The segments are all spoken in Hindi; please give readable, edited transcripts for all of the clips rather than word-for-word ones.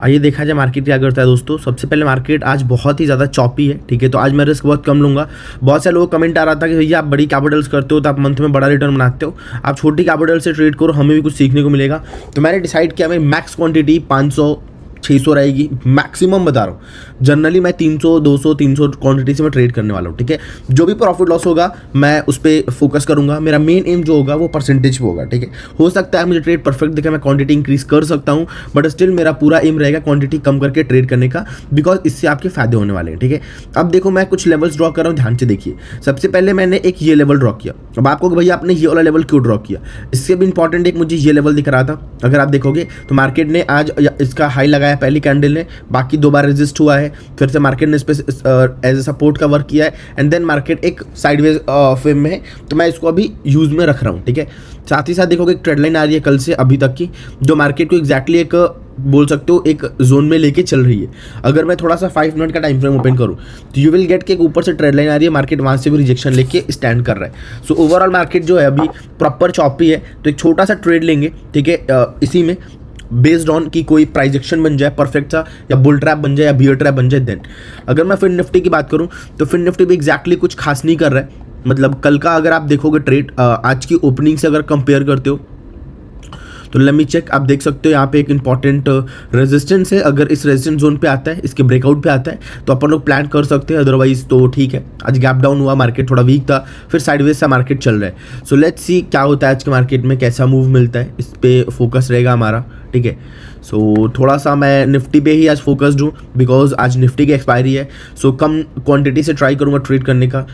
आइए देखा जाए मार्केट क्या करता है दोस्तों। सबसे पहले मार्केट आज बहुत ही ज़्यादा चॉपी है, ठीक है। तो आज मैं रिस्क बहुत कम लूंगा। बहुत से लोगों को कमेंट आ रहा था कि भैया आप बड़ी कैपिटल्स करते हो तो आप मंथ में बड़ा रिटर्न बनाते हो, आप छोटी कैपिटल से ट्रेड करो, हमें भी कुछ सीखने को मिलेगा। तो मैंने डिसाइड किया मेरी मैक्स क्वांटिटी 500 600 रहेगी, मैक्सिमम बता रहा हूँ। जनरली मैं 300 200 300 क्वांटिटी से मैं ट्रेड करने वाला हूँ, ठीक है। जो भी प्रॉफिट लॉस होगा मैं उस पर फोकस करूंगा। मेरा मेन एम जो होगा वो परसेंटेज पे होगा, ठीक है। हो सकता है मुझे ट्रेड परफेक्ट दिखे, मैं क्वांटिटी इंक्रीज कर सकता हूँ, बट स्टिल मेरा पूरा एम रहेगा क्वांटिटी कम करके ट्रेड करने का, बिकॉज इससे आपके फायदे होने वाले हैं, ठीक है। अब देखो मैं कुछ लेवल्स ड्रॉ कर रहा हूँ, ध्यान से देखिए। सबसे पहले मैंने एक ये लेवल ड्रॉ किया। अब आपको भैया आपने ये वाला लेवल क्यों ड्रॉ किया, इससे भी इंपॉर्टेंट एक मुझे ये लेवल दिख रहा था। अगर आप देखोगे तो मार्केट ने आज इसका हाई लगाया पहली कैंडल ने, बाकी दो बार रेजिस्ट हुआ है, फिर से मार्केट ने इस पे एज ए सपोर्ट का वर्क किया है, एंड देन मार्केट एक साइडवेज फेम में है। तो मैं इसको अभी यूज में रख रहा हूँ, ठीक है। साथ ही साथ देखोगे एक ट्रेड लाइन आ रही है कल से अभी तक की, जो मार्केट को एग्जैक्टली एक बोल सकते हो एक जोन में लेके चल रही है। अगर मैं थोड़ा सा 5 मिनट का टाइम फ्रेम ओपन करूँ तो यू विल गेट के एक ऊपर से ट्रेड लाइन आ रही है, मार्केट वहाँ से भी रिजेक्शन लेके स्टैंड कर रहा है। सो ओवरऑल मार्केट जो है अभी प्रॉपर चॉपी है। तो एक छोटा सा ट्रेड लेंगे, ठीक है, इसी में बेस्ड ऑन कि कोई प्राइस एक्शन बन जाए परफेक्ट सा, या बुल ट्रैप बन जाए या बियर ट्रैप बन जाए। देन अगर मैं फिन निफ्टी की बात करूं तो फिन निफ्टी भी एग्जैक्टली कुछ खास नहीं कर रहा है। मतलब कल का अगर आप देखोगे ट्रेड आज की ओपनिंग से अगर कंपेयर करते हो तो लेट मी चेक, आप देख सकते हो यहाँ पे एक इंपॉर्टेंट रेजिस्टेंस है। अगर इस रेजिस्टेंस जोन पे आता है, इसके ब्रेकआउट पे आता है तो अपन लोग प्लान कर सकते हैं, अदरवाइज तो ठीक है। आज गैप डाउन हुआ, मार्केट थोड़ा वीक था, फिर साइडवेज सा मार्केट चल रहा है। सो लेट्स सी क्या होता है आज के मार्केट में, कैसा मूव मिलता है, इस पर फोकस रहेगा हमारा, ठीक है। सो थोड़ा सा मैं निफ्टी पे ही आज फोकस्ड हूँ, बिकॉज आज निफ्टी की एक्सपायरी है। सो कम क्वांटिटी से ट्राई करूँगा ट्रेड करने का।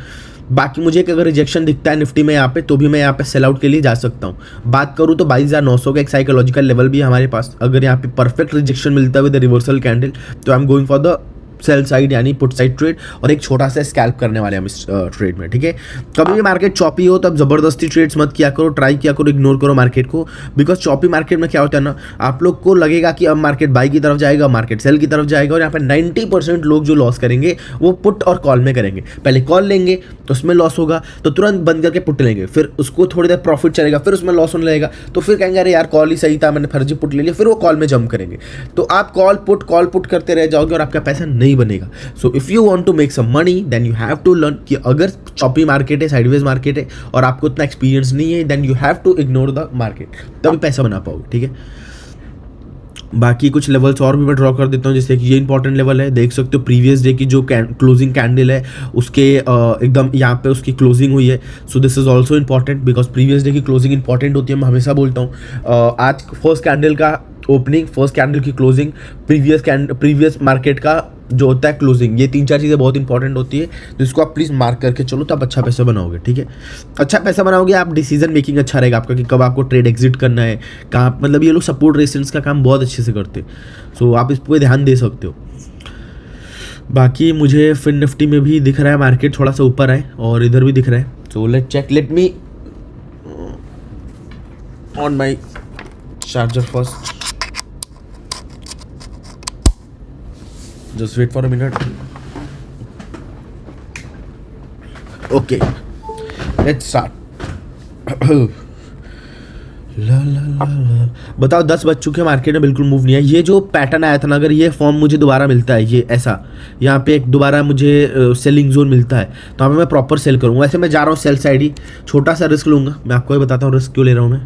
बाकी मुझे एक अगर रिजेक्शन दिखता है निफ्टी में यहाँ पे, तो भी मैं यहाँ पे सेल आउट के लिए जा सकता हूँ। बात करूँ तो 22,900 का एक साइकोलॉजिकल लेवल भी है हमारे पास। अगर यहाँ पे परफेक्ट रिजेक्शन मिलता है विद रिवर्सल कैंडल तो I am going for the sell side यानी पुट साइड ट्रेड, और एक छोटा सा स्कैल्प करने वाले हम इस ट्रेड में, ठीक है। कभी भी मार्केट चॉपी हो तो अब जबरदस्ती ट्रेड्स मत किया करो, ट्राई किया करो, इग्नोर करो मार्केट को। बिकॉज चॉपी मार्केट में क्या होता है ना, आप लोग को लगेगा कि अब मार्केट बाई की तरफ जाएगा, मार्केट सेल की तरफ जाएगा, और यहाँ पे 90% लोग जो लॉस करेंगे वो पुट और कॉल में करेंगे। पहले कॉल लेंगे तो उसमें लॉस होगा तो तुरंत बंद करके पुट लेंगे, फिर उसको थोड़ी देर प्रॉफिट चलेगा, फिर उसमें लॉस होने लगेगा, तो फिर कहेंगे अरे यार कॉल ही सही था, मैंने फर्जी पुट ले लिया, फिर वो कॉल में जंप करेंगे। तो आप कॉल पुट करते रह जाओगे और आपका पैसा नहीं बनेगा। So if you want to make some money then you have to learn कि अगर चॉपी मार्केट है, साइडवेज मार्केट है और आपको इतना एक्सपीरियंस नहीं है, then you have to ignore the market, तभी पैसा बना पाओगे, ठीक है। बाकी कुछ लेवल्स और भी मैं ड्रॉ कर देता हूँ, जैसे कि ये इंपॉर्टेंट लेवल है, देख सकते हो प्रीवियस डे की जो क्लोजिंग कैंडल है उसके एकदम यहाँ पे उसकी क्लोजिंग हुई है। So this is also important because previous day की क्लोजिंग इंपॉर्टेंट होती है, मैं हमेशा बोलता हूँ। आज फर्स्ट कैंडल का ओपनिंग, फर्स्ट कैंडल की क्लोजिंग, प्रीवियस मार्केट का जो होता है क्लोजिंग, ये 3-4 चीज़ें बहुत इंपॉर्टेंट होती है, जिसको आप प्लीज़ मार्क करके चलो तो आप अच्छा पैसा बनाओगे, ठीक है। अच्छा पैसा बनाओगे, आप डिसीजन मेकिंग अच्छा रहेगा आपका कि कब आपको ट्रेड एग्जिट करना है, कहाँ, मतलब ये लोग सपोर्ट रेजिस्टेंस का काम बहुत अच्छे से करते हैं। सो आप इस पर ध्यान दे सकते हो। बाकी मुझे फिन निफ्टी में भी दिख रहा है मार्केट थोड़ा सा ऊपर है और इधर भी दिख रहा है। So let check, let me on my charger first, just wait for a minute. Okay, let's start. ला ला ला ला, बताओ 10 बज चुके हैं, मार्केट में बिल्कुल मूव नहीं है। ये जो पैटर्न आया था ना, अगर ये फॉर्म मुझे दोबारा मिलता है, ये ऐसा यहाँ पे एक दोबारा मुझे सेलिंग जोन मिलता है तो हमें मैं प्रॉपर सेल करूँगा। वैसे मैं जा रहा हूँ सेल साइड ही, छोटा सा रिस्क लूँगा, मैं आपको भी बताता हूँ रिस्क क्यों ले रहा हूँ मैं।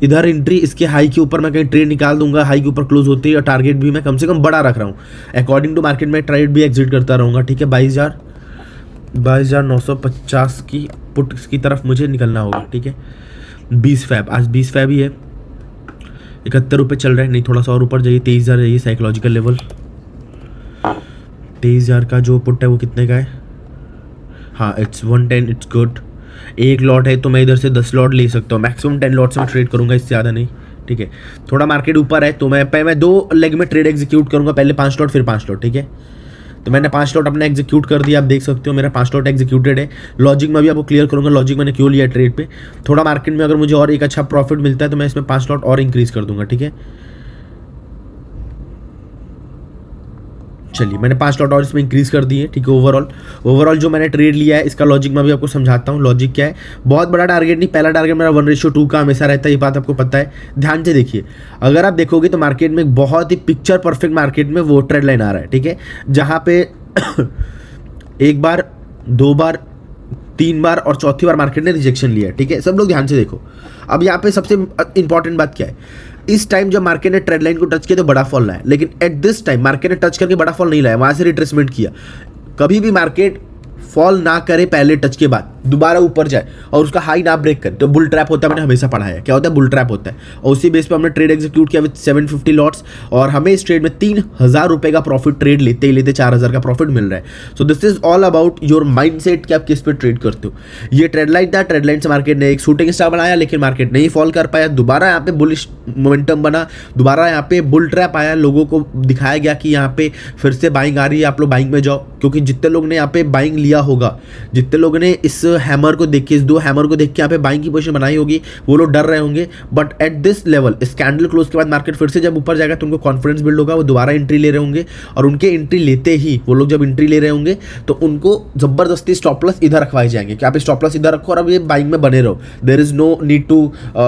इधर एंट्री इसके हाई के ऊपर मैं कहीं ट्रेड निकाल दूंगा, हाई के ऊपर क्लोज होती है, और टारगेट भी मैं कम से कम बड़ा रख रहा हूँ अकॉर्डिंग टू मार्केट में, ट्रेड भी एग्जिट करता रहूँगा, ठीक है। 22,950 की पुट की तरफ मुझे निकलना होगा, ठीक है। 20 फैब, आज 20 फैब ही है, 71 रुपये चल रहा है, नहीं थोड़ा सा और ऊपर जाइए, 23,000 जाइए साइकोलॉजिकल लेवल। 23,000 का जो पुट है वो कितने का है, हाँ इट्स 110, इट्स गुड। एक लॉट है तो मैं इधर से 10 लॉट ले सकता हूँ, मैक्सिमम 10 लॉट से मैं ट्रेड करूँगा, इससे ज़्यादा नहीं, ठीक है। थोड़ा मार्केट ऊपर है तो मैं 2 लेग में ट्रेड एग्जीक्यूट करूँगा, पहले 5 लॉट फिर 5 लॉट, ठीक है। तो मैंने 5 लॉट अपना एग्जीक्यूट कर दिया, आप देख सकते हो मेरा 5 लॉट एग्जीक्यूटेड है। लॉजिक में भी आपको क्लियर करूँगा लॉजिक मैंने क्यों लिया ट्रेड पे। थोड़ा मार्केट में अगर मुझे और एक अच्छा प्रॉफिट मिलता है तो मैं इसमें 5 लॉट और इंक्रीज कर दूंगा, ठीक है। चलिए मैंने 5 लॉट और इसमें इंक्रीज़ कर दिए, ठीक है। ओवरऑल जो मैंने ट्रेड लिया है इसका लॉजिक मैं भी आपको समझाता हूँ। लॉजिक क्या है, बहुत बड़ा टारगेट नहीं, पहला टारगेट मेरा 1:2 का हमेशा रहता है, ये बात आपको पता है। ध्यान से देखिए, अगर आप देखोगे तो मार्केट में एक बहुत ही पिक्चर परफेक्ट मार्केट में वो ट्रेड लाइन आ रहा है, ठीक है, जहाँ पे एक बार, 2 बार, 3 बार और चौथी बार मार्केट ने रिजेक्शन लिया है, ठीक है। सब लोग ध्यान से देखो। अब यहाँ पे सबसे इंपॉर्टेंट बात क्या है, इस टाइम जब मार्केट ने ट्रेड लाइन को टच किया तो बड़ा फॉल लाया, लेकिन एट दिस टाइम मार्केट ने टच करके बड़ा फॉल नहीं लाया, वहां से रिट्रेसमेंट किया। कभी भी मार्केट फॉल ना करे पहले टच के बाद, दोबारा ऊपर जाए और उसका हाई ना ब्रेक करे तो बुल ट्रैप होता है। मैंने हमेशा पढ़ा है क्या होता है, बुल ट्रैप होता है। और उसी बेस पे हमने ट्रेड एग्जीक्यूट किया विद 750 लॉट्स, और हमें इस ट्रेड में 3000 रुपए का प्रॉफिट ट्रेड लेते ही लेते 4000 का प्रॉफिट मिल रहा है। So this is all about your mindset कि आप किस पे ट्रेड करते हो। ये ट्रेड लाइन था, ट्रेड लाइन से मार्केट ने एक शूटिंग स्टार बनाया, लेकिन मार्केट नहीं फॉल कर पाया। दोबारा यहाँ पे बुलिश मोमेंटम बना, दोबारा यहाँ पे बुल ट्रैप आया, लोगों को दिखाया गया कि यहाँ पे फिर से बाइंग आ रही है, आप लोग बाइंग में जाओ। क्योंकि जितने लोग ने यहाँ पे बाइंग लिया होगा, जितने लोगों ने इस हैमर को देख के, इस 2 हैमर को देख के यहाँ पे बाइंग की पोजीशन बनाई होगी, वो लोग डर रहे होंगे। बट एट दिस लेवल, इस कैंडल क्लोज के बाद मार्केट फिर से जब ऊपर जाएगा तो उनको कॉन्फिडेंस बिल्ड होगा, वो दोबारा एंट्री ले रहे होंगे। और उनके एंट्री लेते ही, वो लोग जब एंट्री ले रहे होंगे तो उनको जबरदस्ती स्टॉप लॉस इधर रखवाए जाएंगे कि आप स्टॉप लॉस इधर रखो और अब ये बाइंग में बने रहो, there is no need to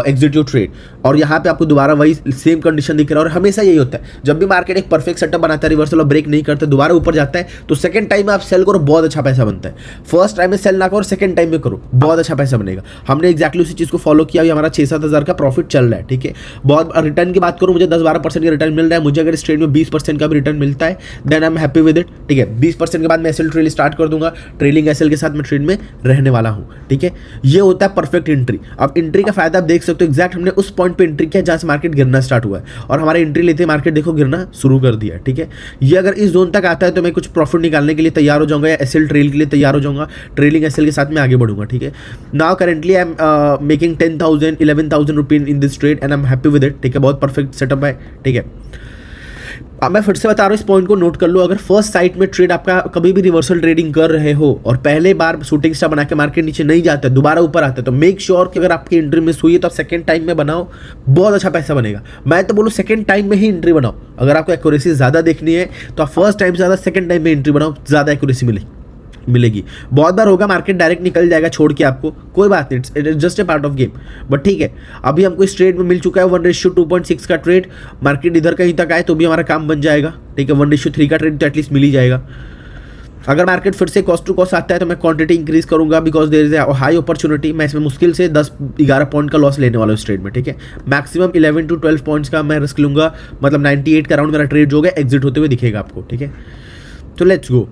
exit your trade. और यहाँ पे आपको दोबारा वही सेम कंडीशन दिख रहा है। और हमेशा यही होता है, जब भी मार्केट एक परफेक्ट सेटअप बनाता है, रिवर्सल और ब्रेक नहीं करता, दोबारा ऊपर जाता है, तो सेकंड टाइम में आप सेल करो, बहुत अच्छा पैसा बनता है। फर्स्ट टाइम में सेल ना करो, सेकंड टाइम में करो, बहुत अच्छा पैसा बनेगा। हमने एक्जैक्टली उसी चीज़ को फॉलो किया, अभी हमारा 6-7 हज़ार का प्रॉफिट चल रहा है, ठीक है। बहुत रिटर्न की बात करूँ, मुझे 10-12% का रिटर्न मिल रहा है। मुझे अगर इस ट्रेड में 20% का भी रिटर्न मिलता है then I am happy with it, ठीक है। 20% के बाद मैं एसएल ट्रेड स्टार्ट कर दूंगा, ट्रेलिंग एसएल के साथ मैं ट्रेड में रहने वाला हूँ, ठीक है। ये होता है परफेक्ट एंट्री। अब एंट्री का फायदा आप देख सकते हो, एग्जैक्ट हमने उस पॉइंट पे एंट्री किया जहाँ से मार्केट गिरना स्टार्ट हुआ है, और हमारे एंट्री लेते मार्केट देखो गिरना शुरू कर दिया, ठीक है। ये अगर इस जोन तक आता है तो मैं कुछ प्रॉफिट निकालने के लिए तैयार हो जाऊंगा, या एसएल ट्रेल के लिए तैयार हो जाऊंगा, ट्रेलिंग एसएल के साथ मैं आगे बढ़ूंगा, ठीक है। Now currently I am making 10,000 11,000 rupee in this trade and I am happy with it, ठीक है। बहुत परफेक्ट सेटअप है, ठीक है। अब मैं फिर से बता रहा हूँ, इस पॉइंट को नोट कर लो। अगर फर्स्ट साइट में ट्रेड आपका कभी भी रिवर्सल ट्रेडिंग कर रहे हो और पहले बार शूटिंग स्टार बना के मार्केट नीचे नहीं जाता है, दोबारा ऊपर आता है, तो मेक श्योर कि अगर आपकी एंट्री मिस हुई है तो आप सेकंड टाइम में बनाओ, बहुत अच्छा पैसा बनेगा। मैं तो बोलूँ सेकंड टाइम में ही एंट्री बनाओ। अगर आपको एक्यूरेसी ज़्यादा देखनी है तो आप फर्स्ट टाइम से ज़्यादा सेकंड टाइम में एंट्री बनाओ, ज़्यादा एक्यूरेसी मिलेगी। बहुत बार होगा मार्केट डायरेक्ट निकल जाएगा छोड़ के आपको, कोई बात नहीं, it is just a part of game, but ठीक है। अभी हमको इस ट्रेड में मिल चुका है 1:2.6 का ट्रेड। मार्केट इधर कहीं तक आए तो भी हमारा काम बन जाएगा, ठीक है। 1:3 का ट्रेड तो एटलीस्ट मिल ही जाएगा। अगर मार्केट फिर से कॉस्ट टू कॉस्ट आता है तो मैं क्वांटिटी इंक्रीज करूंगा, because there is a high opportunity. मैं इसमें मुश्किल से 10-11 पॉइंट का लॉस लेने वाला हूँ इस ट्रेड में, ठीक है। मैक्सिमम 11 to 12 पॉइंट्स का मैं रिस्क लूंगा, मतलब 98 का राउंड मेरा ट्रेड जो होगा एग्जिट होते हुए दिखेगा आपको, ठीक है। तो लेट्स गो।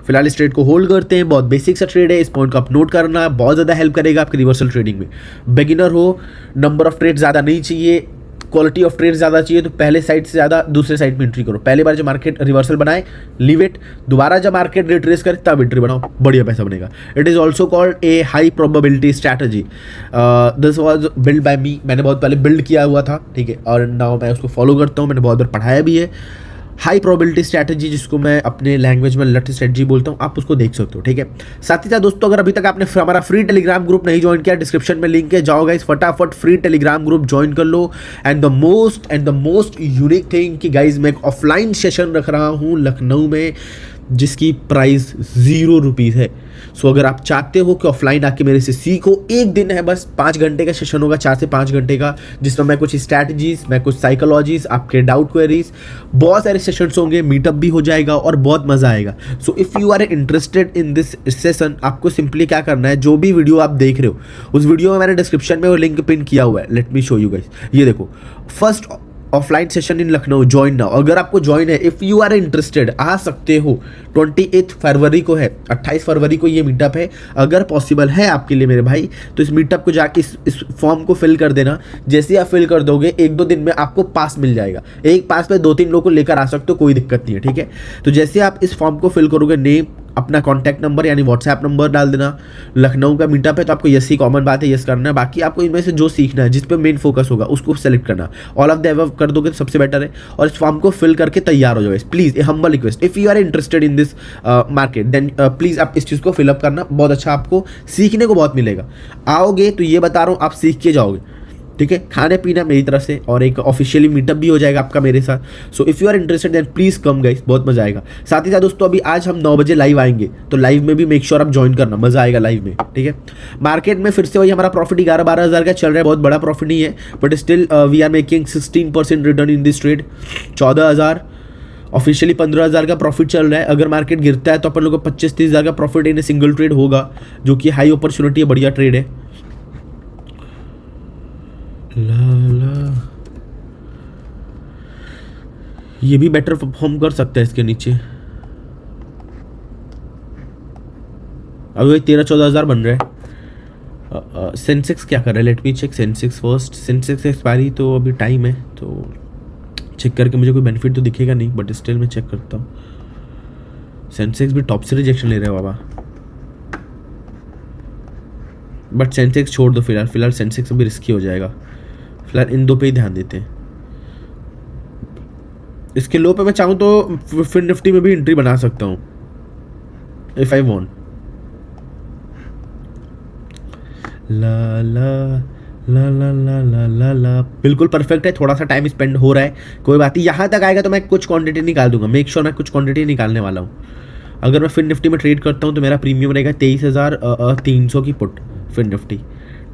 फिलहाल इस ट्रेड को होल्ड करते हैं, बहुत बेसिक सा ट्रेड है, इस पॉइंट को आप नोट करना, बहुत ज़्यादा हेल्प करेगा आपकी रिवर्सल ट्रेडिंग में। बिगिनर हो, नंबर ऑफ ट्रेड ज़्यादा नहीं चाहिए, क्वालिटी ऑफ ट्रेड ज़्यादा चाहिए, तो पहले साइड से ज़्यादा दूसरे साइड में एंट्री करो। पहले बार जब मार्केट रिवर्सल बनाए लीव इट, दोबारा जब मार्केट रिट्रेस करे तब एंट्री बनाओ, बढ़िया पैसा बनेगा। It is also called a high probability strategy. This was build by me, मैंने बहुत पहले बिल्ड किया हुआ था, ठीक है, और नाउ मैं उसको फॉलो करता हूँ, मैंने बहुत बार पढ़ाया भी है। हाई प्रोबेबिलिटी स्ट्रैटेजी, जिसको मैं अपने लैंग्वेज में लट स्ट्रैटेजी बोलता हूँ, आप उसको देख सकते हो, ठीक है। साथ ही साथ दोस्तों, अगर अभी तक आपने हमारा फ्री टेलीग्राम ग्रुप नहीं ज्वाइन किया, डिस्क्रिप्शन में लिंक है, जाओ गाइस फटाफट फ्री टेलीग्राम ग्रुप ज्वाइन कर लो। And the most unique thing कि गाइज मैं एक ऑफलाइन सेशन रख रहा हूँ लखनऊ में, जिसकी प्राइस 0 रुपीज़ है। सो अगर आप चाहते हो कि ऑफलाइन आके मेरे से सीखो, एक दिन है बस, 5 घंटे का सेशन होगा, 4 से 5 घंटे का, जिसमें मैं कुछ स्ट्रैटेजीज, मैं कुछ साइकोलॉजीज, आपके डाउट क्वेरीज, बहुत सारे सेशंस होंगे, मीटअप भी हो जाएगा और बहुत मज़ा आएगा। So if you are interested in this session, आपको सिंपली क्या करना है, जो भी वीडियो आप देख रहे हो उस वीडियो में मैंने डिस्क्रिप्शन में वो लिंक पिन किया हुआ है। Let me show you guys, ये देखो, first offline session in Lucknow, join now. अगर आपको ज्वाइन है, इफ़ यू आर इंटरेस्टेड, आ सकते हो। 28 फरवरी को है, 28 फरवरी को ये मीटअप है। अगर पॉसिबल है आपके लिए मेरे भाई, तो इस मीटअप को जाके इस फॉर्म को फिल कर देना। जैसे आप फिल कर दोगे, 1-2 दिन में आपको पास मिल जाएगा। एक पास पे 2-3 लोग को लेकर आ सकते हो, कोई दिक्कत नहीं है, ठीक है। तो जैसे आप इस फॉर्म को फिल करोगे, नेम, अपना कॉन्टैक्ट नंबर यानी व्हाट्सएप नंबर डाल देना। लखनऊ का मीटअप है तो आपको यस ही कॉमन बात है, यस करना है। बाकी आपको इनमें से जो सीखना है, जिस पे मेन फोकस होगा, उसको सेलेक्ट करना। ऑल ऑफ द अबव कर दोगे तो सबसे बेटर है, और इस फॉर्म को फिल करके तैयार हो जाओ। Please, a humble request, if you are interested in this market, then please आप इस चीज़ को फिलअप करना। बहुत अच्छा, आपको सीखने को बहुत मिलेगा। आओगे तो ये बता रहा हूँ, आप सीख के जाओगे। ठीक है, खाने पीना मेरी तरफ से, और एक ऑफिशियली मीटअप भी हो जाएगा आपका मेरे साथ। So if you are interested then please come guys, बहुत मजा आएगा। साथ ही साथ दोस्तों अभी आज हम 9 बजे लाइव आएंगे, तो लाइव में भी मेक श्योर आप ज्वाइन करना, मजा आएगा लाइव में, ठीक है। मार्केट में फिर से वही हमारा प्रॉफिट 11-12 हज़ार का चल रहा है, बहुत बड़ा प्रॉफिट नहीं है, but still we are making 16% return in this trade. 14,000 officially 15,000 का प्रॉफिट चल रहा है। अगर मार्केट गिरता है तो अपन लोग को 25-30 हज़ार का प्रॉफिट इन सिंगल ट्रेड होगा, जो कि हाई अपॉर्चुनिटी है, बढ़िया ट्रेड है। ला ये भी बेटर परफॉर्म कर सकता है इसके नीचे। अभी वही 13-14 हज़ार बन रहा है। सेंसेक्स क्या कर रहा है, let me check Sensex first. Sensex expiry तो अभी टाइम है, तो चेक करके मुझे कोई बेनिफिट तो दिखेगा नहीं, बट स्टिल मैं चेक करता हूँ। सेंसेक्स भी टॉप से रिजेक्शन ले रहा है बाबा, बट सेंसेक्स छोड़ दो फिलहाल सेंसेक्स अभी रिस्की हो जाएगा। फिलहाल इन दो पे ही ध्यान देते हैं। इसके लो पे मैं चाहूँ तो फिर निफ्टी में भी एंट्री बना सकता हूँ इफ आई वांट। ला ला ला ला ला ला ला ला बिल्कुल परफेक्ट है, थोड़ा सा टाइम स्पेंड हो रहा है, कोई बात नहीं। यहाँ तक आएगा तो मैं कुछ क्वांटिटी निकाल दूंगा, मेक श्योर मैं कुछ क्वांटिटी निकालने वाला हूँ। अगर मैं फिर निफ्टी में ट्रेड करता हूँ तो मेरा प्रीमियम रहेगा 23,300 की पुट, फिर निफ्टी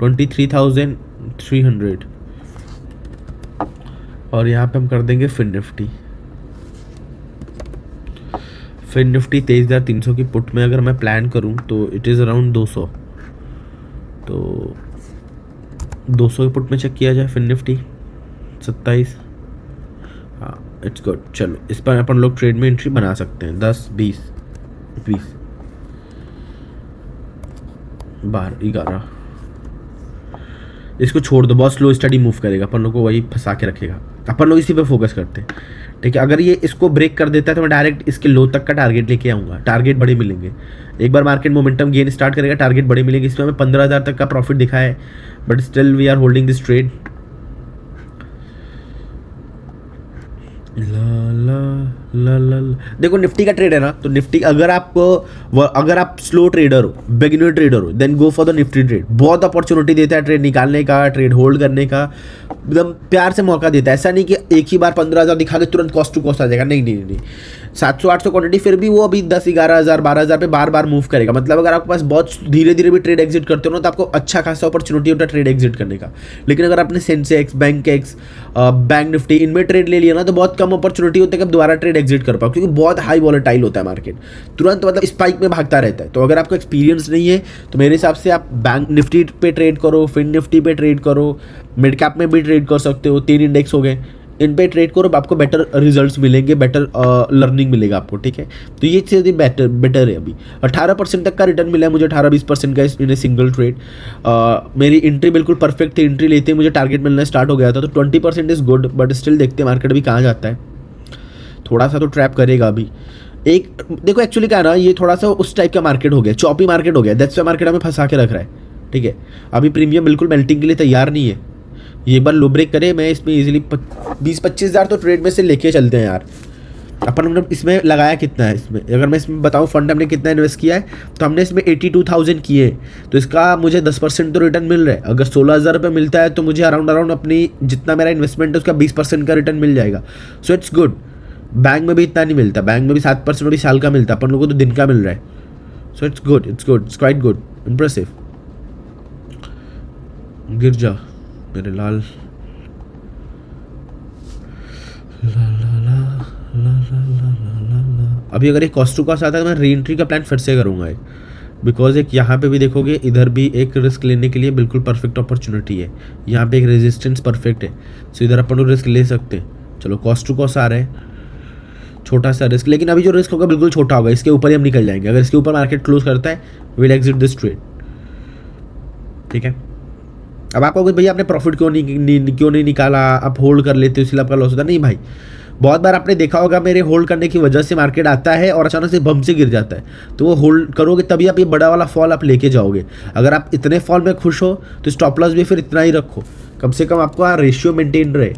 23,300, और यहाँ पे हम कर देंगे फिर निफ्टी 23,300 की पुट में अगर मैं प्लान करूँ तो इट इज़ अराउंड 200, तो 200 की पुट में चेक किया जाए फिर निफ्टी 27। हाँ इट्स गुड, चलो इस पर अपन लोग ट्रेड में एंट्री बना सकते हैं। 10, 20, 12, 11। इसको छोड़ दो, बहुत स्लो स्टडी मूव करेगा, अपन लोग को वही फंसा के रखेगा। अपन लोग इसी पे फोकस करते हैं, ठीक है। अगर ये इसको ब्रेक कर देता है तो मैं डायरेक्ट इसके लो तक का टारगेट लेके आऊँगा, टारगेट बड़े मिलेंगे। एक बार मार्केट मोमेंटम गेन स्टार्ट करेगा, टारगेट बड़े मिलेंगे। इसमें हमें 15,000 तक का प्रॉफिट दिखा है, but still we are holding this trade. ला ला ला देखो निफ्टी का ट्रेड है ना, तो निफ्टी अगर आप स्लो ट्रेडर हो, बिगिनर ट्रेडर हो, then go for the Nifty trade. बहुत अपॉर्चुनिटी देता है ट्रेड निकालने का, ट्रेड होल्ड करने का, एकदम प्यार से मौका देता है। ऐसा नहीं कि एक ही बार 15,000 दिखा के तुरंत कॉस्ट टू कॉस्ट आ जाएगा, नहीं। 700-800 क्वांटिटी फिर भी वो अभी 10-11 हज़ार 12 हज़ार पे बार मूव करेगा। मतलब अगर आपके पास बहुत धीरे धीरे भी ट्रेड एग्जिट करते हो ना, तो आपको अच्छा खासा अपॉर्चुनिटी होता है ट्रेड एग्जिट करने का। लेकिन अगर आपने सेंसेक्स, बैंक निफ्टी इनमें ट्रेड ले लिया ना, तो बहुत कम अपॉर्चुनिटी होता है कि आप दोबारा ट्रेड एग्जिट कर पाओ, क्योंकि बहुत हाई वॉलेटाइल होता है मार्केट, तुरंत मतलब स्पाइक में भागता रहता है। तो अगर आपको एक्सपीरियंस नहीं है तो मेरे हिसाब से आप बैंक निफ्टी पे ट्रेड करो, फिन निफ्टी पे ट्रेड करो, मिड कैप में भी ट्रेड कर सकते हो, 3 इंडेक्स हो गए, इन पे ट्रेड करो, आपको बेटर रिजल्ट्स मिलेंगे, बेटर लर्निंग मिलेगा आपको, ठीक है। तो ये चीज़ बेटर है। अभी 18% तक का रिटर्न मिला है मुझे, 18-20% का इन ए सिंगल ट्रेड। मेरी एंट्री बिल्कुल परफेक्ट थी, एंट्री लेते ही मुझे टारगेट मिलना स्टार्ट हो गया था, तो 20% इज़ गुड, बट स्टिल देखते हैं मार्केट अभी कहाँ जाता है। थोड़ा सा तो ट्रैप करेगा अभी। एक देखो एक्चुअली क्या है ना, ये थोड़ा सा उस टाइप का मार्केट हो गया, चॉपी मार्केट हो गया, दैट्स व्हाई मार्केट हमें फंसा के रख रहा है, ठीक है। अभी प्रीमियम बिल्कुल मेल्टिंग के लिए तैयार नहीं है। ये एक बार लो ब्रेक करे, मैं इसमें इजीली 20-25 हज़ार तो ट्रेड में से लेके चलते हैं यार। अपन हमने इसमें लगाया कितना है, इसमें अगर मैं इसमें बताऊं फंड हमने कितना इन्वेस्ट किया है, तो हमने इसमें 82,000 किए, तो इसका मुझे 10% तो रिटर्न मिल रहा है। अगर 16,000 रुपये मिलता है तो मुझे अराउंड अपनी जितना मेरा इन्वेस्टमेंट है उसका 20% का रिटर्न मिल जाएगा। So it's good. बैंक में भी इतना नहीं मिलता, बैंक में भी 7% भी साल का मिलता, अपन लोगों को तो दिन का मिल रहा है। So it's good, it's quite good, impressive. गिर जा मेरे लाल। ला ला ला ला ला ला ला ला। अभी अगर एक कॉस्ट टू कॉस्ट आता है तो मैं री एंट्री का प्लान फिर से करूँगा, बिकॉज एक यहाँ पे भी देखोगे, इधर भी एक रिस्क लेने के लिए बिल्कुल परफेक्ट अपॉर्चुनिटी है। यहाँ पे एक रेजिस्टेंस परफेक्ट है, सो इधर अपन लोग रिस्क ले सकते हैं। चलो कॉस्ट टू कॉस्ट आ रहा है, छोटा सा रिस्क, लेकिन अभी जो रिस्क होगा बिल्कुल छोटा होगा, इसके ऊपर ही हम निकल जाएंगे। अगर इसके ऊपर मार्केट क्लोज करता है, विल एग्जिट दिस ट्रेड, ठीक है। अब आप कहोगे भैया आपने प्रॉफिट क्यों नहीं निकाला, आप होल्ड कर लेते हो इसलिए आपका लॉस होता है। नहीं भाई, बहुत बार आपने देखा होगा मेरे होल्ड करने की वजह से मार्केट आता है और अचानक से बम से गिर जाता है, तो वो होल्ड करोगे तभी आप ये बड़ा वाला फॉल आप लेके जाओगे। अगर आप इतने फॉल में खुश हो तो स्टॉप लॉस भी फिर इतना ही रखो, कम से कम आपको रेशियो मेंटेन रहे।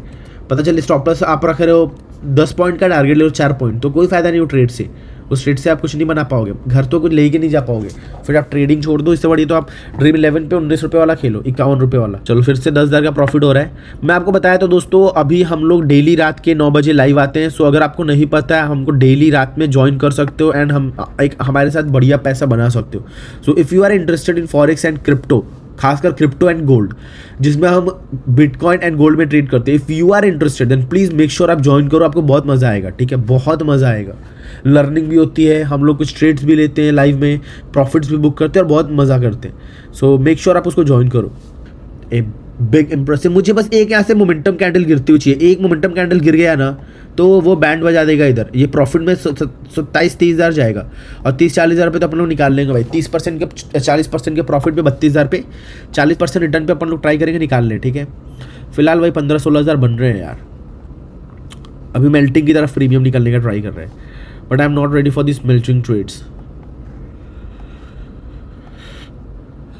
पता चले स्टॉप लॉस आप रख रहे हो 10 पॉइंट का, टारगेट ले लो 4 पॉइंट, तो कोई फायदा नहीं हो ट्रेड से, उस ट्रेड से आप कुछ नहीं बना पाओगे, घर तो कुछ लेके नहीं जा पाओगे, फिर आप ट्रेडिंग छोड़ दो। इससे बड़ी तो आप ड्रीम 11 पे 19 रुपये वाला खेलो, 51 रुपये वाला। चलो फिर से 10,000 का प्रॉफिट हो रहा है। मैं आपको बताया तो दोस्तों, अभी हम लोग डेली रात के 9 बजे लाइव आते हैं। सो अगर आपको नहीं पता है, हमको डेली रात में ज्वाइन कर सकते हो एंड हम एक हमारे साथ बढ़िया पैसा बना सकते हो। So if you are interested in forex and crypto, खासकर क्रिप्टो एंड गोल्ड, जिसमें हम बिटकॉइन एंड गोल्ड में ट्रेड करते हैं, if you are interested then please make sure आप ज्वाइन करो, आपको बहुत मज़ा आएगा। ठीक है, बहुत मज़ा आएगा, लर्निंग भी होती है, हम लोग कुछ ट्रेड्स भी लेते हैं लाइव में, प्रॉफिट्स भी बुक करते हैं और बहुत मज़ा करते हैं। सो मेक श्योर आप उसको ज्वाइन करो। ए बिग इम्प्रेसिव, मुझे बस एक यहाँ से मोमेंटम कैंडल गिरती हुई चाहिए। एक मोमेंटम कैंडल गिर गया ना तो वो बैंड बजा देगा इधर। ये प्रॉफिट में 27-30 हज़ार जाएगा और 30-40 हज़ार पे तो अपन लोग निकाल लेंगे भाई। 30% के 40% के प्रॉफिट पे 32 हज़ार पे 40% रिटर्न पे अपन लोग ट्राई करेंगे निकाल लें। ठीक है, फिलहाल भाई 15-16 हज़ार बन रहे हैं यार। अभी मेल्टिंग की तरफ प्रीमियम निकलने का ट्राई कर रहे हैं, but I am not ready for this melting trades.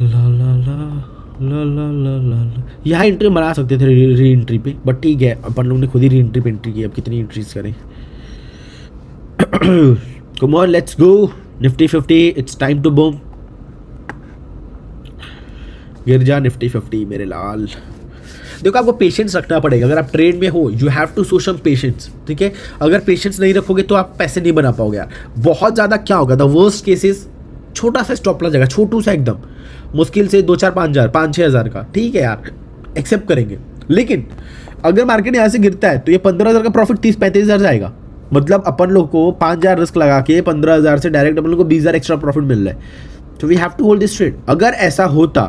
ला ला ला ला ला ला ला, यहाँ एंट्री बना सकते थे री एंट्री पे, बट ठीक है, अपन लोग ने खुद ही री एंट्री पे एंट्री की। अब कितनी एंट्रीज करें? Come on, let's go. Nifty 50, it's time to boom. गिर जा निफ्टी 50 मेरे लाल। देखो, आपको पेशेंस रखना पड़ेगा। अगर आप ट्रेड में हो, you have to show some patience. ठीक है, अगर पेशेंस नहीं रखोगे तो आप पैसे नहीं बना पाओगे यार। बहुत ज़्यादा क्या होगा, द वर्स्ट केसेस, छोटा सा स्टॉप लग जाएगा, छोटू सा एकदम, मुश्किल से 2-4-5 हज़ार, 5-6 हज़ार का। ठीक है यार, एक्सेप्ट करेंगे। लेकिन अगर मार्केट यहाँ से गिरता है तो ये 15 हज़ार का प्रॉफिट 30-35 हज़ार जाएगा। मतलब अपन लोग को 5 हज़ार रिस्क लगा के 15 हज़ार से डायरेक्ट अपन लोग को 20 हज़ार एक्स्ट्रा प्रॉफिट मिल रहा है। तो we have to hold this trade. अगर ऐसा होता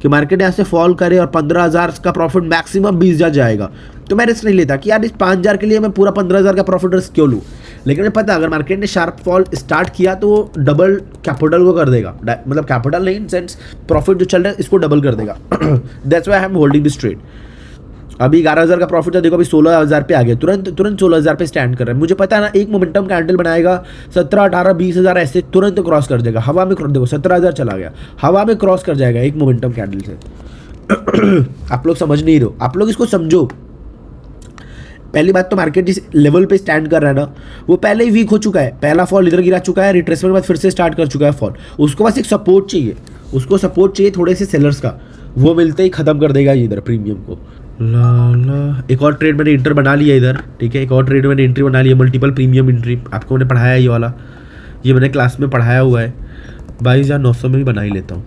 कि मार्केट यहाँ से फॉल करे और 15 हज़ार का प्रॉफिट मैक्सिमम 20 हज़ार जाएगा, तो मैं रिस्क नहीं लेता कि यार इस 5 हज़ार के लिए मैं पूरा 15 हज़ार का प्रॉफिट रिस्क क्यों लूँ। लेकिन मुझे पता अगर मार्केट ने शार्प फॉल स्टार्ट किया तो वो डबल कैपिटल को कर देगा। मतलब कैपिटल नहीं, इन सेंस प्रॉफिट जो चल रहा है इसको डबल कर देगा। That's why I am holding this trade. अभी 11 हज़ार का प्रॉफिट था, देखो अभी 16 हज़ार पे आ गया, तुरंत 16 हज़ार पे स्टैंड कर रहा है। मुझे पता है ना, एक मोमेंटम कैंडल बनाएगा 17, 18, 20 हज़ार ऐसे तुरंत क्रॉस कर जाएगा हवा में। देखो 17 हज़ार चला गया, हवा में क्रॉस कर जाएगा एक मोमेंटम कैंडल से। आप लोग समझ नहीं रहे हो, आप लोग इसको समझो। पहली बात तो मार्केट जिस लेवल पे स्टैंड कर रहा है ना, वो पहले ही वीक हो चुका है। पहला फॉल इधर गिरा चुका है, रिट्रेसमेंट बाद फिर से स्टार्ट कर चुका है फॉल। उसको बस एक सपोर्ट चाहिए, उसको सपोर्ट चाहिए थोड़े से सेलर्स का, वो मिलते ही खत्म कर देगा ये इधर प्रीमियम को। ला ला, एक और ट्रेड मैंने इंटर बना लिया इधर। ठीक है, एक और ट्रेड मैंने एंट्री बना लिया, मल्टीपल प्रीमियम एंट्री। आपको मैंने पढ़ाया ये वाला, ये मैंने क्लास में पढ़ाया हुआ है। 22,900 में भी बना ही लेता हूँ।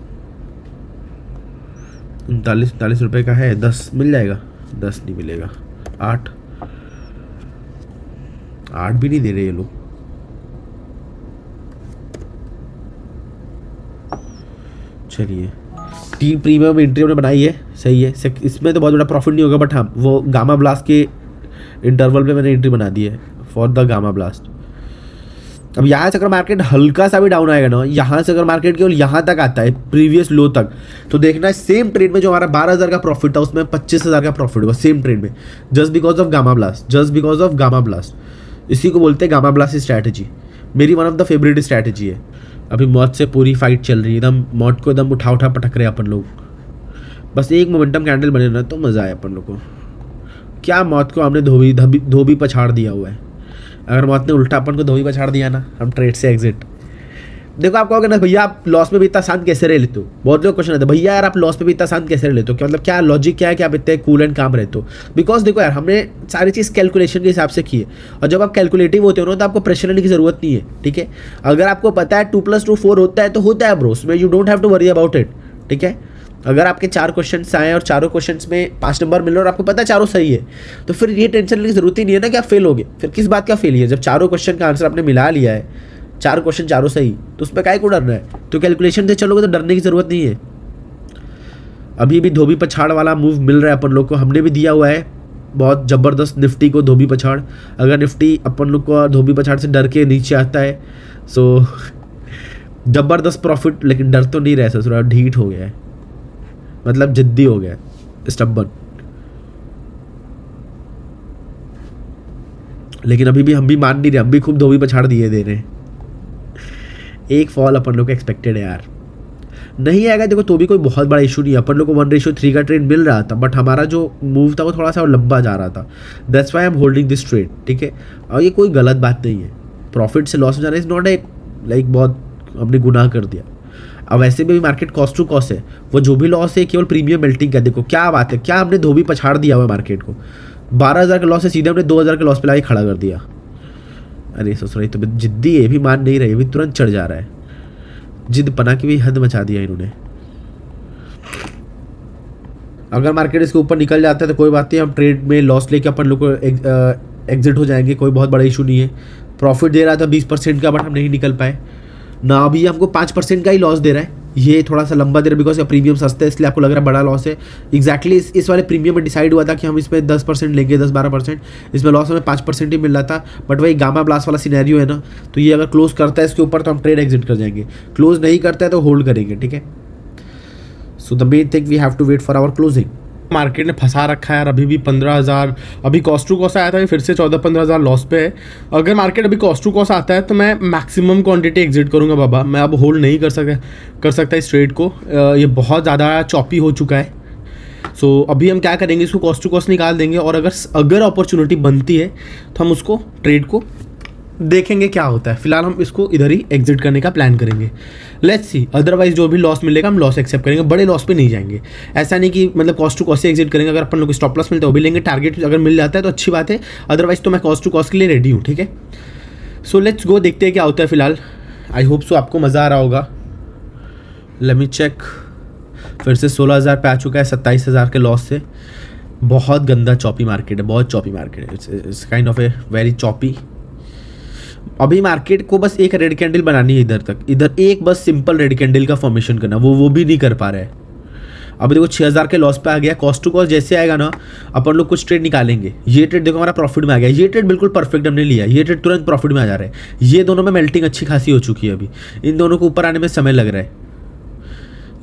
39 रुपये का है, 10 मिल जाएगा। 10 नहीं मिलेगा, 8 भी नहीं दे रहे ये लोग। चलिए, 3 प्रीमियम एंट्री हमने बनाई है, सही है। इसमें तो बहुत बड़ा प्रॉफिट नहीं होगा, बट हाँ वो गामा ब्लास्ट के इंटरवल पे मैंने एंट्री बना दी है फॉर द गामा ब्लास्ट। अब यहाँ से अगर मार्केट हल्का सा भी डाउन आएगा ना, यहाँ से अगर मार्केट केवल यहाँ तक आता है प्रीवियस लो तक, तो देखना है सेम ट्रेड में जो हमारा 12 हज़ार का प्रॉफिट था उसमें 25 हज़ार का प्रॉफिट होगा सेम ट्रेड में, just because of gamma blast. Just because of gamma blast, इसी को बोलते हैं गामा ब्लास्ट स्ट्रैटेजी। मेरी one of the favourite strategy है। अभी मौत से पूरी फाइट चल रही है, एकदम मौत को एकदम उठा पटक रहे अपन लोग। बस एक मोमेंटम कैंडल बने ना तो मज़ा आए अपन लोग को। क्या मौत को हमने धोबी पछाड़ दिया हुआ है। अगर मौत ने उल्टा अपन को धोबी पछाड़ दिया ना, हम ट्रेड से एग्जिट। देखो आप कहोगे ना भैया आप लॉस में भी इतना शांत कैसे रह लेते हो। बहुत लोग क्वेश्चन आते हैं भैया यार आप लॉस में भी इतना शांत कैसे रह लेते हो, क्या मतलब क्या लॉजिक क्या है कि आप इतने कूल एंड काम रहते हो। बिकॉज देखो यार हमने सारी चीज़ कैलकुलेशन के हिसाब से की है, और जब आप कैलकुलेटिव होते हो ना तो आपको प्रेशर लेने की जरूरत नहीं है। ठीक है, अगर आपको पता है 2 + 2 4 होता है तो होता है ब्रो, उसमें you don't have to worry about it. ठीक है, अगर आपके 4 क्वेश्चन आए और चारों क्वेश्चन में 5 नंबर मिल रहे और आपको पता है चारों सही है, तो फिर ये टेंशन लेने की जरूरत ही नहीं है ना कि आप फेल हो गए। फिर किस बात का फेल है, जब चारों क्वेश्चन का आंसर आपने मिला लिया है, 4 क्वेश्चन चारों सही, तो उस पर काहे को डरना है। तो कैलकुलेशन से चलोगे तो डरने की जरूरत नहीं है। अभी भी धोबी पछाड़ वाला मूव मिल रहा है अपन लोग को, हमने भी दिया हुआ है बहुत ज़बरदस्त निफ्टी को धोबी पछाड़। अगर निफ्टी अपन लोग को धोबी पछाड़ से डर के नीचे आता है सो ज़बरदस्त प्रॉफिट, लेकिन डर तो नहीं रह सकता, थोड़ा ढीठ हो गया है, मतलब जिद्दी हो गया, स्टबर्न। लेकिन अभी भी हम भी मान नहीं रहे, हम भी खूब धोबी पछाड़ दिए दे रहे हैं। एक फॉल अपन लोग को एक्सपेक्टेड है यार, नहीं आएगा देखो तो भी कोई बहुत बड़ा इशू नहीं है। अपन लोग को 1:3 का ट्रेड मिल रहा था, बट हमारा जो मूव था वो थोड़ा सा लंबा जा रहा था। That's why I am holding this trade. ठीक है, और ये कोई गलत बात नहीं है। प्रॉफिट से लॉस में जाना इज़ नॉट ए लाइक बहुत हमने गुनाह कर दिया। अब वैसे भी मार्केट कॉस्ट टू कॉस्ट है, वो जो भी लॉस है केवल प्रीमियम मेल्टिंग का। देखो क्या बात है, क्या हमने धोबी पछाड़ दिया हुआ मार्केट को। 12,000 का लॉस है, सीधे हमने 2,000 के लॉस पे लाके खड़ा कर दिया। अरे ससुराई तो जिद्दी है, भी मान नहीं रही, भी तुरंत चढ़ जा रहा है। जिद पना की भी हद मचा दिया इन्होंने। अगर मार्केट इसके ऊपर निकल जाता है तो कोई बात नहीं, हम ट्रेड में लॉस लेके अपन लोग को एग्जिट हो जाएंगे, कोई बहुत बड़ा इशू नहीं है। प्रॉफिट दे रहा था 20% का, बट हम नहीं निकल पाए ना। अभी हमको 5% का ही लॉस दे रहा है, ये थोड़ा सा लंबा दे रहा है बिकॉज प्रीमियम सस्ता है, इसलिए आपको लग रहा है बड़ा लॉस है। एग्जैक्टली इस वाले प्रीमियम में डिसाइड हुआ था कि हम इसमें 10% लेंगे, 10-12%। इसमें लॉस हमें 5% ही मिल रहा था, बट वही गामा ब्लास्ट वाला सिनेरियो है ना, तो ये अगर क्लोज करता है इसके ऊपर तो हम ट्रेड एग्जिट कर जाएंगे, क्लोज नहीं करता है तो होल्ड करेंगे, ठीक है। So the main thing we have to wait for our closing. Market ने फंसा रखा है यार, अभी भी 15,000, अभी कॉस्ट टू कॉस्ट आया था, फिर से 14-15,000 लॉस पे है। अगर मार्केट अभी कॉस्ट टू कॉस्ट आता है तो मैं मैक्सिमम क्वांटिटी एग्जिट करूंगा बाबा, मैं अब होल्ड नहीं कर सकता इस ट्रेड को। ये बहुत ज़्यादा चॉपी हो चुका है। सो अभी हम क्या करेंगे, इसको कॉस्ट टू कॉस्ट निकाल देंगे, और अगर अपॉर्चुनिटी बनती है तो हम उसको ट्रेड को देखेंगे क्या होता है। फिलहाल हम इसको इधर ही एग्जिट करने का प्लान करेंगे, लेट्स सी। अदरवाइज जो भी लॉस मिलेगा हम लॉस एक्सेप्ट करेंगे, बड़े लॉस पे नहीं जाएंगे। ऐसा नहीं कि मतलब कॉस्ट टू कॉस्ट से एग्जिट करेंगे, अगर अपन लोग स्टॉप लॉस मिलता है वो भी लेंगे, टारगेट अगर मिल जाता है तो अच्छी बात है, अदरवाइज तो मैं कॉस्ट टू कॉस्ट के लिए रेडी हूँ, ठीक है। सो लेट्स गो, देखते हैं क्या होता है। फिलहाल आई होप सो आपको मज़ा आ रहा होगा। लेट मी चेक, फिर से 16,000 पे आ चुका है 27,000 के लॉस से। बहुत गंदा चॉपी मार्केट है, बहुत चॉपी मार्केट है, it's kind of a very choppy. अभी मार्केट को बस एक रेड कैंडल बनानी है इधर तक, इधर एक बस सिंपल रेड कैंडल का फॉर्मेशन करना, वो भी नहीं कर पा रहा है। अभी देखो 6,000 के लॉस पे आ गया। कॉस्ट टू कॉस्ट जैसे आएगा ना, अपन लोग कुछ ट्रेड निकालेंगे। ये ट्रेड देखो हमारा प्रॉफिट में आ गया, ये ट्रेड बिल्कुल परफेक्ट हमने लिया, ये ट्रेड तुरंत प्रॉफिट में आ जा रहा है। ये दोनों में मेल्टिंग अच्छी खासी हो चुकी है, अभी इन दोनों को ऊपर आने में समय लग रहा है।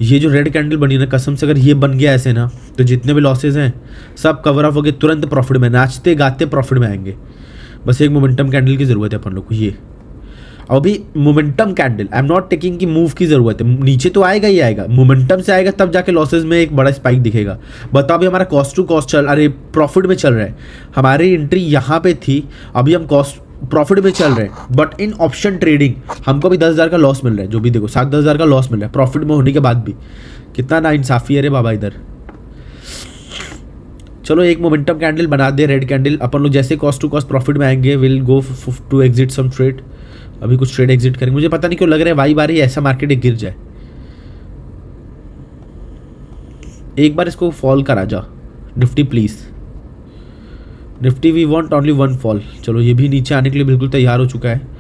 ये जो रेड कैंडल बनी ना, कसम से अगर ये बन गया ऐसे ना, तो जितने भी लॉसेज हैं सब कवर अप होकर तुरंत प्रॉफिट में, नाचते गाते प्रॉफिट में आएंगे। बस एक मोमेंटम कैंडल की ज़रूरत है अपन लोग को। ये अभी momentum candle, I am not taking की मूव की ज़रूरत है, नीचे तो आएगा ही आएगा, मोमेंटम से आएगा तब जाके लॉसेज में एक बड़ा स्पाइक दिखेगा। बताओ, अभी हमारा कॉस्ट टू कॉस्ट अरे प्रॉफिट में चल रहा है, हमारी एंट्री यहाँ पे थी, अभी हम कॉस्ट प्रॉफिट में चल रहे हैं, बट इन ऑप्शन ट्रेडिंग हमको भी 10,000 का लॉस मिल रहा है। जो भी देखो 7-10,000 का लॉस मिल रहा है प्रॉफिट में होने के बाद भी। कितना ना इंसाफी है रे बाबा इधर। चलो एक मोमेंटम कैंडल बना दे, रेड कैंडल। अपन लोग जैसे कॉस्ट टू कॉस्ट प्रॉफिट में आएंगे, will go to exit some trade. अभी कुछ ट्रेड एग्जिट करेंगे, मुझे पता नहीं क्यों लग रहा है वाई बारी ऐसा मार्केट गिर जाए। एक बार इसको फॉल करा जा Nifty please, Nifty we want only one fall. चलो ये भी नीचे आने के लिए बिल्कुल तैयार हो चुका है।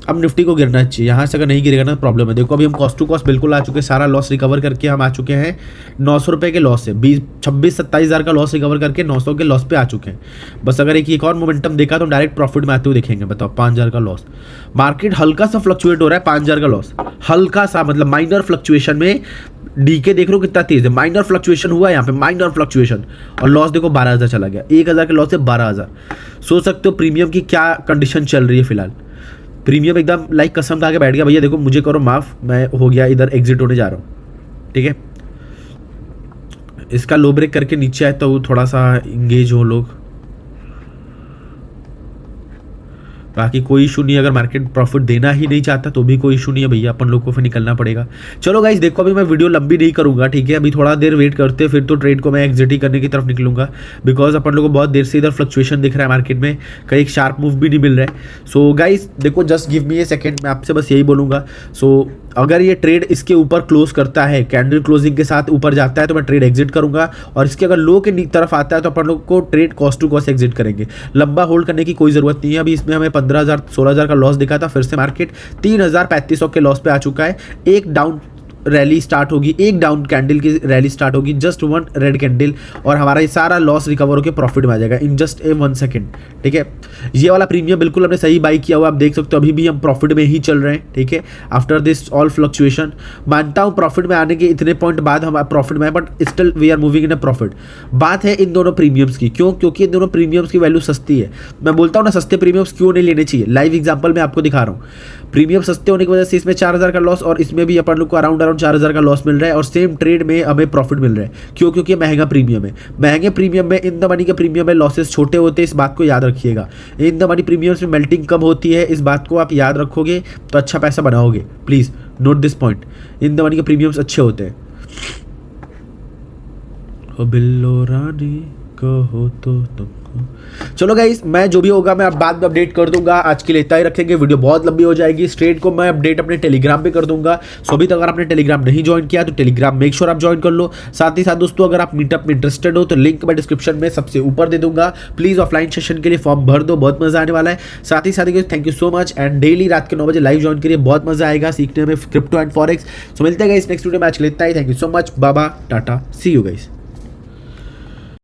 अब निफ्टी को गिरना चाहिए, यहाँ से अगर नहीं गिरेगा ना प्रॉब्लम है। देखो अभी हम कॉस्ट टू कॉस्ट बिल्कुल आ चुके हैं, सारा लॉस रिकवर करके हम आ चुके हैं 900 रुपये के लॉस से। 26-27,000 का लॉस रिकवर करके 900 के लॉस पे आ चुके हैं। बस अगर एक और मोमेंटम देखा तो डायरेक्ट प्रॉफिट में आते हुए देखेंगे। बताओ 5,000 का लॉस, मार्केट हल्का सा फ्लक्चुएट हो रहा है। 5,000 का लॉस हल्का सा, मतलब माइनर फ्लक्चुएशन में। डीके देख लो कितना तेज है, माइनर फ्लक्चुएशन हुआ है यहाँ पे, माइनर फ्लक्चुएशन, और लॉस देखो 12,000 चला गया। 1,000 के लॉस से 12,000। सोच सकते हो प्रीमियम की क्या कंडीशन चल रही है फिलहाल। प्रीमियम एकदम लाइक कसम खा के बैठ गया, भैया देखो मुझे करो माफ, मैं हो गया इधर एग्जिट होने जा रहा हूँ, ठीक है। इसका लो ब्रेक करके नीचे आए तो थोड़ा सा इंगेज हो लोग, बाकी कोई इशू नहीं। अगर मार्केट प्रॉफिट देना ही नहीं चाहता तो भी कोई इशू नहीं है भैया, अपन लोग को फिर निकलना पड़ेगा। चलो गाइस देखो अभी मैं वीडियो लंबी नहीं करूंगा, ठीक है। अभी थोड़ा देर वेट करते फिर तो ट्रेड को मैं एग्जिट ही करने की तरफ निकलूंगा, बिकॉज अपन लोग को बहुत देर से इधर फ्लक्चुएशन दिख रहा है मार्केट में, कहीं शार्प मूव भी नहीं मिल रहा है। सो गाइस देखो जस्ट गिव मी ए सेकेंड, मैं आपसे बस यही बोलूँगा। सो अगर ये ट्रेड इसके ऊपर क्लोज करता है, कैंडल क्लोजिंग के साथ ऊपर जाता है तो मैं ट्रेड एग्जिट करूंगा, और इसके अगर लो के तरफ आता है तो अपन लोग को trade cost to cost exit करेंगे। लंबा होल्ड करने की कोई ज़रूरत नहीं है। अभी इसमें हमें 15,000-16,000 का लॉस दिखा था, फिर से मार्केट 3,000-3,500 के लॉस पे आ चुका है। एक डाउन रैली स्टार्ट होगी, एक डाउन कैंडल की रैली स्टार्ट होगी, जस्ट वन रेड कैंडल, और हमारा ये सारा लॉस रिकवर होकर प्रॉफिट में आ जाएगा इन जस्ट ए 1 सेकेंड, ठीक है। ये वाला प्रीमियम बिल्कुल हमने सही बाई किया हुआ, आप देख सकते हो अभी भी हम प्रॉफिट में ही चल रहे हैं, ठीक है। आफ्टर दिस ऑल फ्लक्चुएशन, मानता हूँ प्रॉफिट में आने के इतने पॉइंट बाद हम प्रॉफिट में आए, but still we are moving in a profit. बात है इन दोनों प्रीमियम्स की, क्यों? क्योंकि इन दोनों प्रीमियम्स की वैल्यू सस्ती है। मैं बोलता हूँ ना सस्ते प्रीमियम्स क्यों नहीं लेने चाहिए, लाइव एग्जाम्पल मैं आपको दिखा रहा हूँ। प्रीमियम सस्ते होने की वजह से इसमें 4,000 का लॉस, और इसमें भी अपन लोग को अराउंड अराउंड 4,000 का लॉस मिल रहा है और सेम ट्रेड में हमें प्रॉफिट मिल रहा है। क्यों? क्योंकि महंगा प्रीमियम है। महंगे प्रीमियम में, इन द मनी के प्रीमियम में लॉसेस छोटे होते हैं, इस बात को याद रखिएगा। इन द मनी प्रीमियम्स में मेल्टिंग कम होती है, इस बात को आप याद रखोगे तो अच्छा पैसा बनाओगे। Please note this point, in the money के प्रीमियम्स अच्छे होते हैं। ओ बिल्लो रानी कहो तो तुमको। चलो गाइस, मैं जो भी होगा मैं बाद में अपडेट कर दूंगा। आज के लिए इतना ही रखेंगे, वीडियो बहुत लंबी हो जाएगी। इस ट्रेड को मैं अपडेट अपने टेलीग्राम पे कर दूंगा। सो अभी तक अगर आपने टेलीग्राम नहीं ज्वाइन किया तो टेलीग्राम मेक श्योर आप ज्वाइन कर लो। साथ ही साथ दोस्तों, अगर आप मीटअप में इंटरेस्टेड हो तो लिंक मैं डिस्क्रिप्शन में सबसे ऊपर दे दूंगा। प्लीज ऑफलाइन सेशन के लिए फॉर्म भर दो, बहुत मजा आने वाला है। साथ ही thank you so much and daily रात के 9 बजे लाइव ज्वाइन करिए, बहुत मजा आएगा सीखने में क्रिप्टो एंड फॉरेक्स। सो मिलते हैं गाइस नेक्स्ट वीडियो में। आज के लिए इतना ही। थैंक यू सो मच, बाबा टाटा, सी यू गाइस।